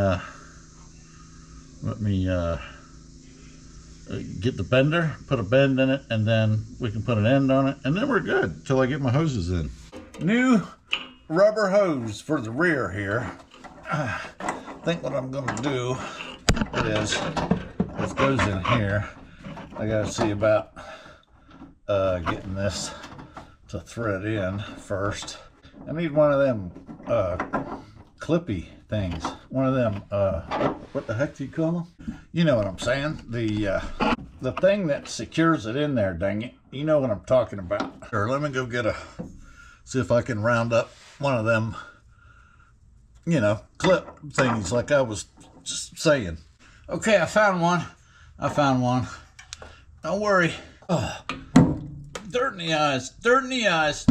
get the bender, put a bend in it, and then we can put an end on it, and then we're good until I get my hoses in. New rubber hose for the rear here. I think what I'm gonna do is, this goes in here. I gotta see about getting this to thread in first. I need one of them clippy things. One of them, what the heck do you call them? You know what I'm saying. The thing that secures it in there, dang it. You know what I'm talking about. Or let me go get see if I can round up one of them, you know, clip things like I was just saying. Okay, I found one. Don't worry. Oh, dirt in the eyes, dirt in the eyes.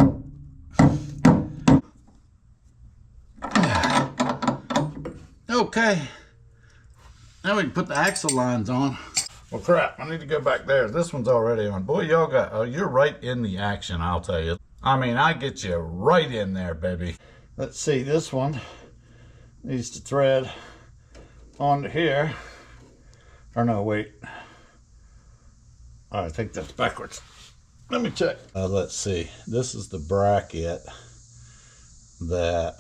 Okay, now we can put the axle lines on. Well, crap, I need to go back there. This one's already on. Boy, y'all got, you're right in the action, I'll tell you. I mean, I get you right in there, baby. Let's see, this one needs to thread onto here. Or no, wait. I think that's backwards. Let me check. Let's see. This is the bracket that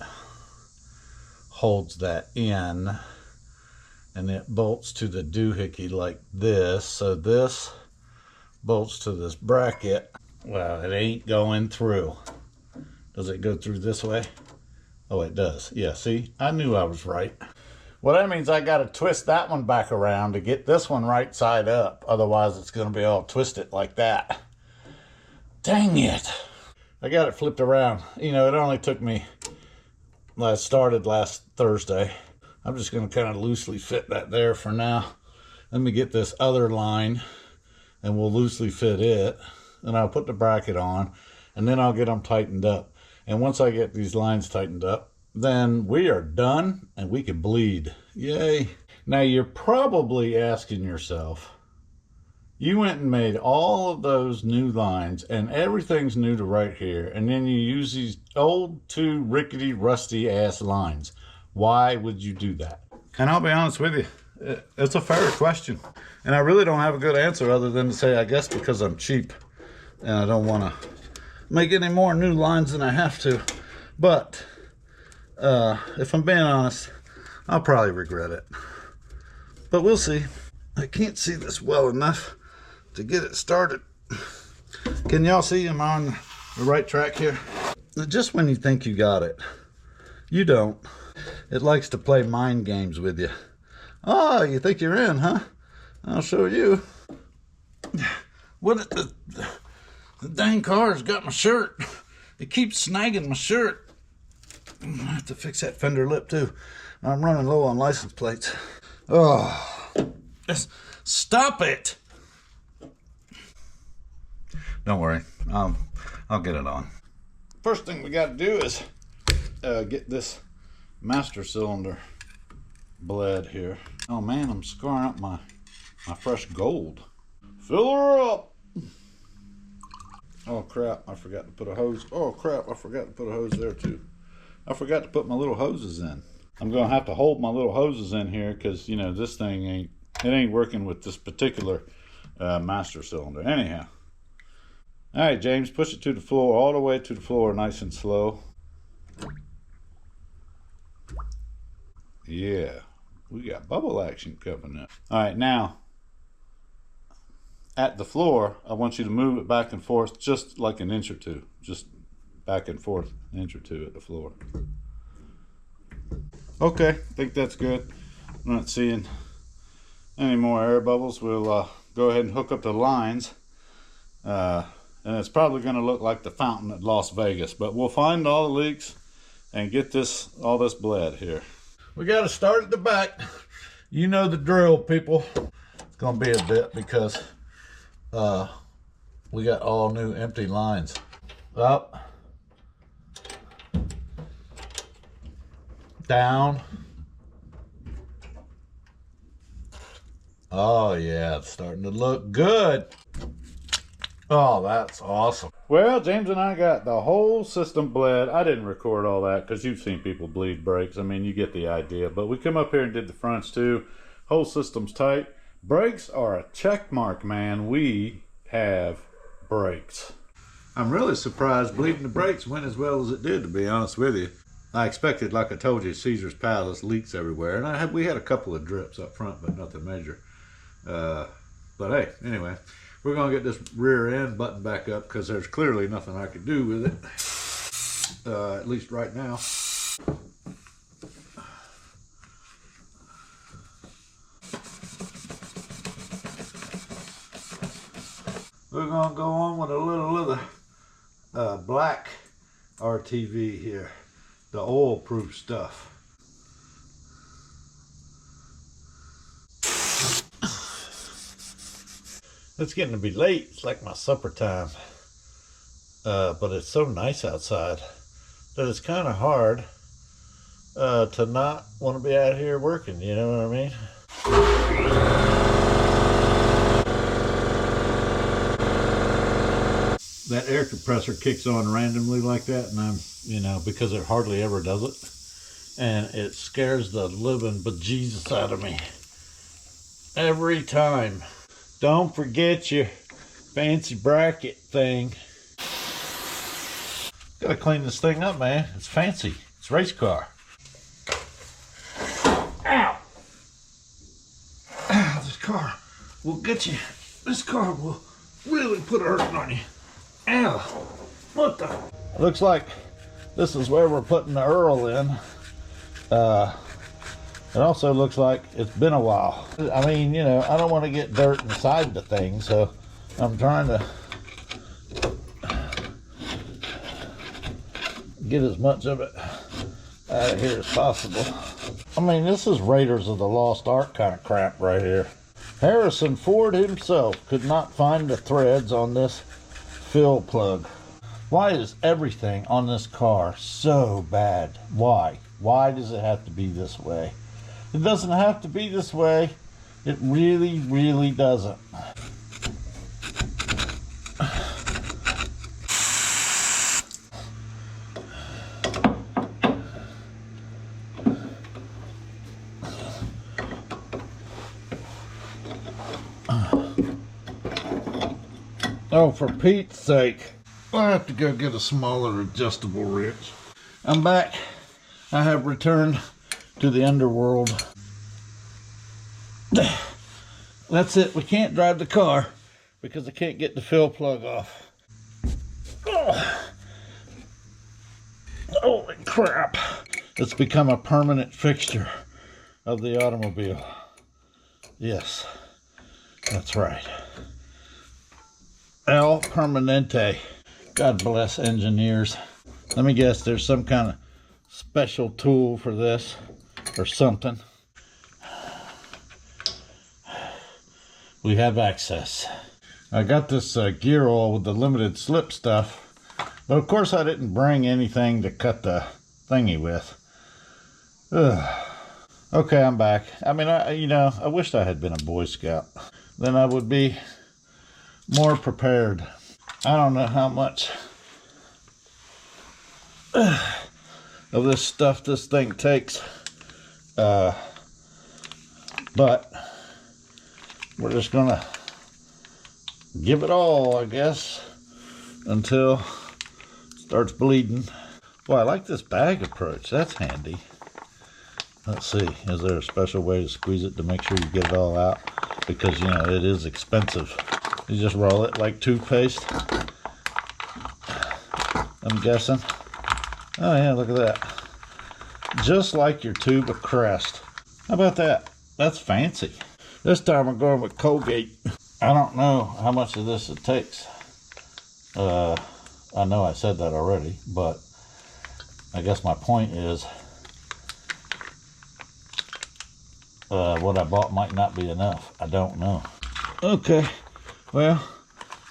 holds that in, and it bolts to the doohickey like this. So this bolts to this bracket. Well, it ain't going through. Does it go through this way? Oh, it does. Yeah, see? I knew I was right. Well, that means I got to twist that one back around to get this one right side up. Otherwise, it's going to be all twisted like that. Dang it. I got it flipped around. You know, it only took me, started last Thursday. I'm just going to kind of loosely fit that there for now. Let me get this other line and we'll loosely fit it. Then I'll put the bracket on and then I'll get them tightened up. And once I get these lines tightened up, then we are done and we can bleed. Yay. Now you're probably asking yourself, you went and made all of those new lines and everything's new to right here, and then you use these old two rickety rusty ass lines. Why would you do that? And I'll be honest with you, it's a fair question, and I really don't have a good answer other than to say I guess because I'm cheap and I don't want to make any more new lines than I have to. But if I'm being honest, I'll probably regret it. But we'll see. I can't see this well enough to get it started. Can y'all see am I on the right track here? Just when you think you got it, you don't. It likes to play mind games with you. Oh, you think you're in, huh? I'll show you. What the dang car's got my shirt. It keeps snagging my shirt. I have to fix that fender lip too. I'm running low on license plates. Oh, stop it. Don't worry, I'll get it on. First thing we got to do is get this master cylinder bled here. Oh man, I'm scoring up my fresh gold. Fill her up. Oh crap, I forgot to put a hose. Oh crap, I forgot to put a hose there too. I forgot to put my little hoses in. I'm gonna have to hold my little hoses in here because, you know, this thing ain't working with this particular master cylinder. Anyhow. All right, James, push it to the floor, all the way to the floor, nice and slow. Yeah, we got bubble action coming up. All right, now, at the floor, I want you to move it back and forth just like an inch or two. Just back and forth, an inch or two at the floor. Okay, I think that's good. I'm not seeing any more air bubbles. We'll go ahead and hook up the lines. And it's probably going to look like the fountain at Las Vegas, but we'll find all the leaks and get all this bled here. We got to start at the back. You know the drill, people. It's going to be a bit because we got all new empty lines. Up, down. Oh yeah, it's starting to look good. Oh, that's awesome. Well, James and I got the whole system bled. I didn't record all that because you've seen people bleed brakes. I mean, you get the idea. But we come up here and did the fronts too. Whole system's tight. Brakes are a check mark, man. We have brakes. I'm really surprised bleeding the brakes went as well as it did, to be honest with you. I expected, like I told you, Caesar's Palace leaks everywhere. And we had a couple of drips up front, but nothing major. But hey, anyway. We're going to get this rear end button back up because there's clearly nothing I can do with it, at least right now. We're going to go on with a little of the black RTV here, the oil-proof stuff. It's getting to be late. It's like my supper time. But it's so nice outside that it's kind of hard to not want to be out here working, you know what I mean? That air compressor kicks on randomly like that, and I'm, you know, because it hardly ever does it. And it scares the living bejesus out of me. Every time. Don't forget your fancy bracket thing. Gotta clean this thing up, man. It's fancy. It's a race car. Ow! Ow, this car will get you. This car will really put a hurting on you. Ow! What the? Looks like this is where we're putting the Earl in. It also looks like it's been a while. I mean, you know, I don't want to get dirt inside the thing, so I'm trying to get as much of it out of here as possible. I mean, this is Raiders of the Lost Ark kind of crap right here. Harrison Ford himself could not find the threads on this fill plug. Why is everything on this car so bad? Why? Why does it have to be this way? It doesn't have to be this way. It really, really doesn't. Oh, for Pete's sake. I have to go get a smaller adjustable wrench. I'm back. I have returned to the underworld. That's it. We can't drive the car because I can't get the fill plug off. Oh. Holy crap. It's become a permanent fixture of the automobile. Yes, that's right. El Permanente. God bless engineers. Let me guess, there's some kind of special tool for this or something. We have access. I got this gear oil with the limited slip stuff, but of course I didn't bring anything to cut the thingy with. Ugh. Okay, I'm back. I mean, I wished I had been a Boy Scout. Then I would be more prepared. I don't know how much of this stuff this thing takes, but we're just gonna give it all, I guess, until it starts bleeding. Boy, I like this bag approach. That's handy. Let's see, is there a special way to squeeze it to make sure you get it all out? Because, you know, it is expensive. You just roll it like toothpaste, I'm guessing. Oh yeah, look at that. Just like your tube of Crest. How about that? That's fancy. This time we're going with Colgate. I don't know how much of this it takes. I know I said that already, but I guess my point is what I bought might not be enough. I don't know. Okay, well,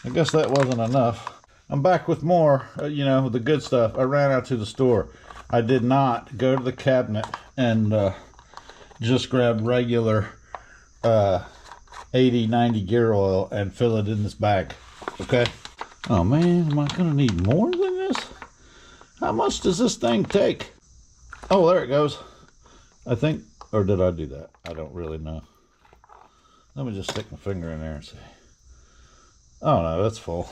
I guess that wasn't enough. I'm back with more, you know, the good stuff. I ran out to the store. I did not go to the cabinet and just grab regular 80, 90 gear oil and fill it in this bag. Okay? Oh man, am I gonna need more than this? How much does this thing take? Oh, there it goes. I think, or did I do that? I don't really know. Let me just stick my finger in there and see. Oh no, that's full.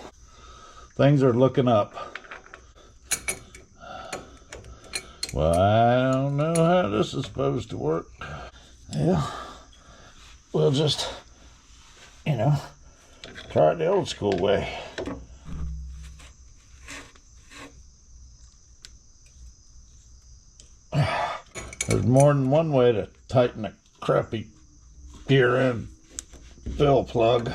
Things are looking up. Well, I don't know how this is supposed to work. Yeah, we'll just, you know, try it the old school way. There's more than one way to tighten a crappy gear in fill plug.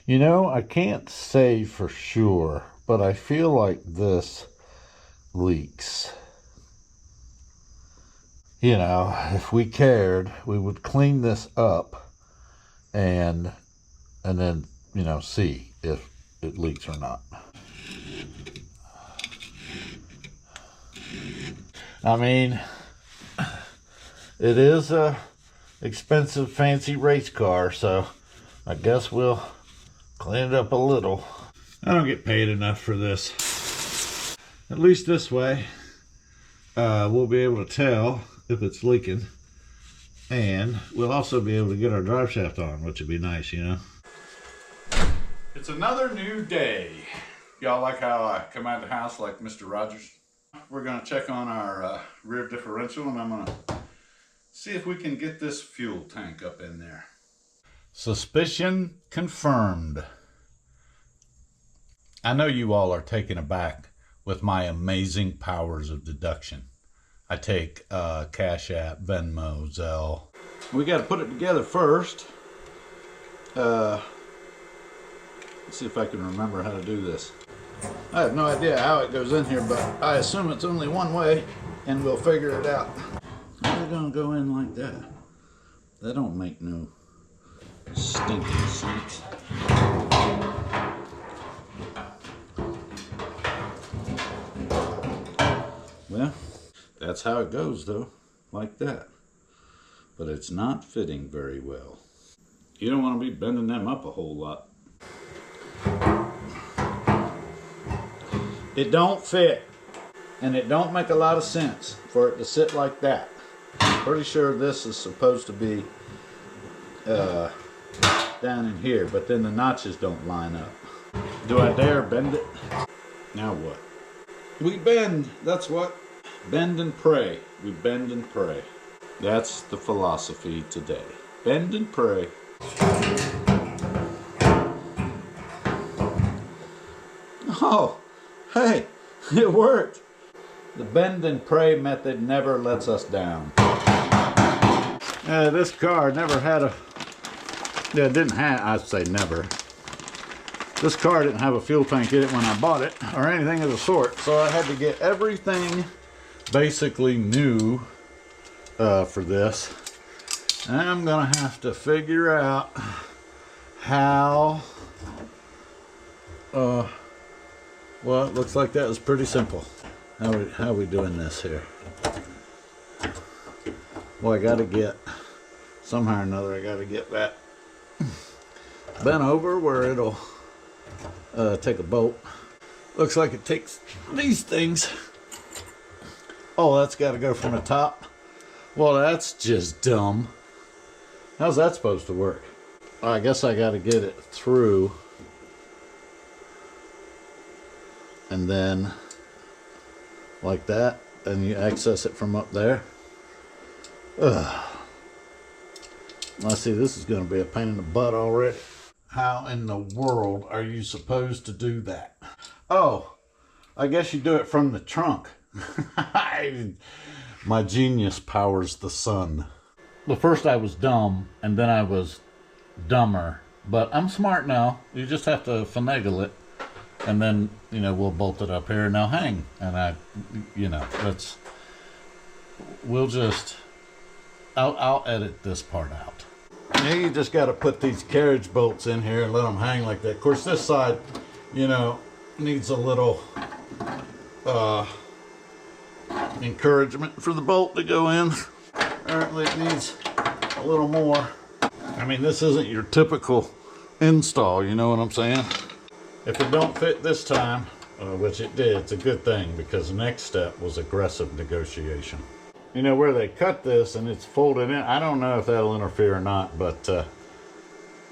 You know, I can't say for sure, but I feel like this leaks. You know, if we cared, we would clean this up and then, you know, see if it leaks or not. I mean, it is a expensive, fancy race car, so I guess we'll clean it up a little. I don't get paid enough for this. At least this way, we'll be able to tell if it's leaking, and we'll also be able to get our drive shaft on, which would be nice, you know. It's another new day. Y'all like how I come out of the house like Mr. Rogers? We're gonna check on our rear differential, and I'm gonna see if we can get this fuel tank up in there. Suspicion confirmed. I know you all are taken aback with my amazing powers of deduction. I take Cash App, Venmo, Zelle. We got to put it together first. Let's see if I can remember how to do this. I have no idea how it goes in here, but I assume it's only one way, and we'll figure it out. How are they gonna go in like that? That don't make no stinking sense. Well, that's how it goes though, like that. But it's not fitting very well. You don't want to be bending them up a whole lot. It don't fit, and it don't make a lot of sense for it to sit like that. Pretty sure this is supposed to be down in here, but then the notches don't line up. Do I dare bend it? Now what? We bend, that's what. Bend and pray. We bend and pray. That's the philosophy today. Bend and pray. Oh, hey, it worked. The bend and pray method never lets us down. This car never had a, yeah, it didn't have, I'd say never. This car didn't have a fuel tank in it when I bought it or anything of the sort. So I had to get everything basically new for this. And I'm gonna have to figure out how, well, it looks like that was pretty simple. How we doing this here? Well, I gotta get, somehow or another, I gotta get that bent over where it'll take a bolt. Looks like it takes these things. Oh, that's gotta go from the top. Well, that's just dumb. How's that supposed to work? I guess I gotta get it through. And then like that, and you access it from up there. Ugh. I see this is going to be a pain in the butt already. How in the world are you supposed to do that? Oh, I guess you do it from the trunk. My genius powers the sun. Well, first I was dumb, and then I was dumber. But I'm smart now. You just have to finagle it. And then, you know, we'll bolt it up here and now hang. And I'll edit this part out. Now you just got to put these carriage bolts in here and let them hang like that. Of course, this side, you know, needs a little encouragement for the bolt to go in. Apparently it needs a little more. I mean, this isn't your typical install, you know what I'm saying? If it don't fit this time, which it did, it's a good thing, because the next step was aggressive negotiation. You know, where they cut this and it's folded in, I don't know if that'll interfere or not, but,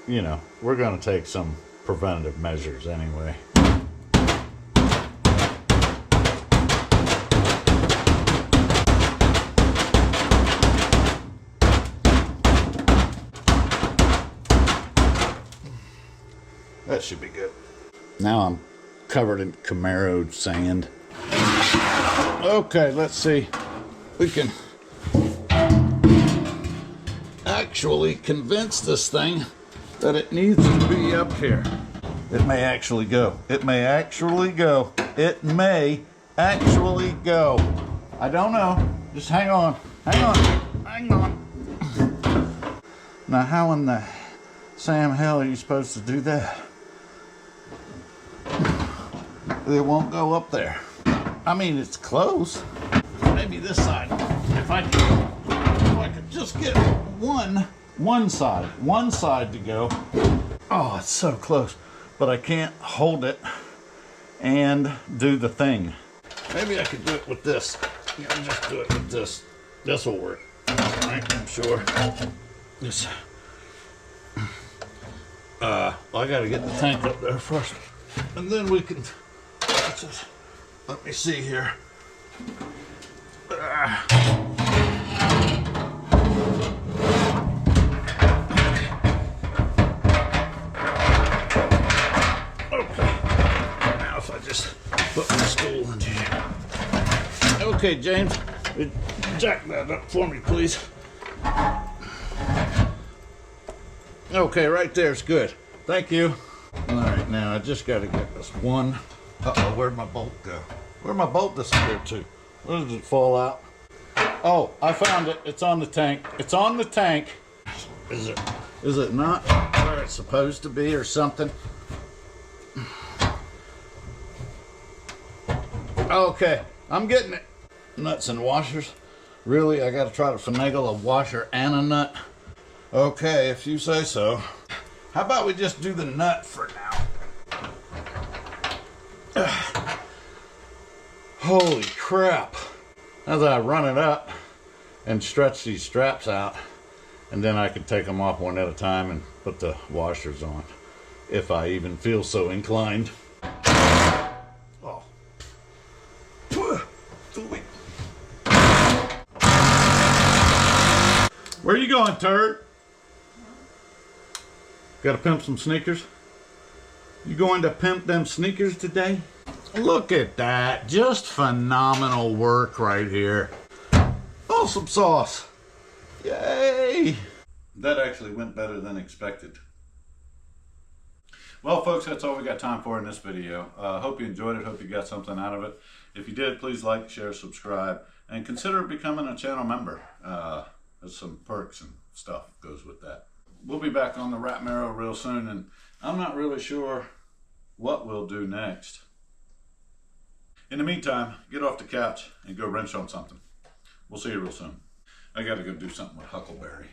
you know, we're going to take some preventative measures anyway. That should be good. Now I'm covered in Camaro sand. Okay, let's see. We can actually convince this thing that it needs to be up here. It may actually go. It may actually go. It may actually go. I don't know. Just hang on. Hang on. Hang on. Now, how in the Sam hell are you supposed to do that? It won't go up there. I mean, it's close. Maybe this side. If I could just get one side to go. Oh, it's so close. But I can't hold it and do the thing. Maybe I could do it with this. You know, just do it with this. This will work. Right, I'm sure. This. I gotta get the tank up there first. And then we can just, let me see here. Okay. Now if I just put my stool in here. Okay, James, jack that up for me, please. Okay, right there's good. Thank you. All right, now I just got to get this one. Uh-oh, where'd my bolt go? Where'd my bolt disappear to? Where did it fall out? Oh, I found it. It's on the tank. It's on the tank. Is it not where it's supposed to be or something? Okay, I'm getting it. Nuts and washers. Really, I got to try to finagle a washer and a nut? Okay, if you say so. How about we just do the nut for now? Holy crap. As I run it up and stretch these straps out, and then I can take them off one at a time and put the washers on, if I even feel so inclined. Oh. Where you going, turd? Gotta pimp some sneakers? You going to pimp them sneakers today? Look at that. Just phenomenal work right here. Awesome sauce. Yay! That actually went better than expected. Well, folks, that's all we got time for in this video. Hope you enjoyed it. Hope you got something out of it. If you did, please like, share, subscribe, and consider becoming a channel member. There's some perks and stuff goes with that. We'll be back on the Ratmaro real soon, and I'm not really sure what we'll do next. In the meantime, get off the couch and go wrench on something. We'll see you real soon. I gotta go do something with Huckleberry.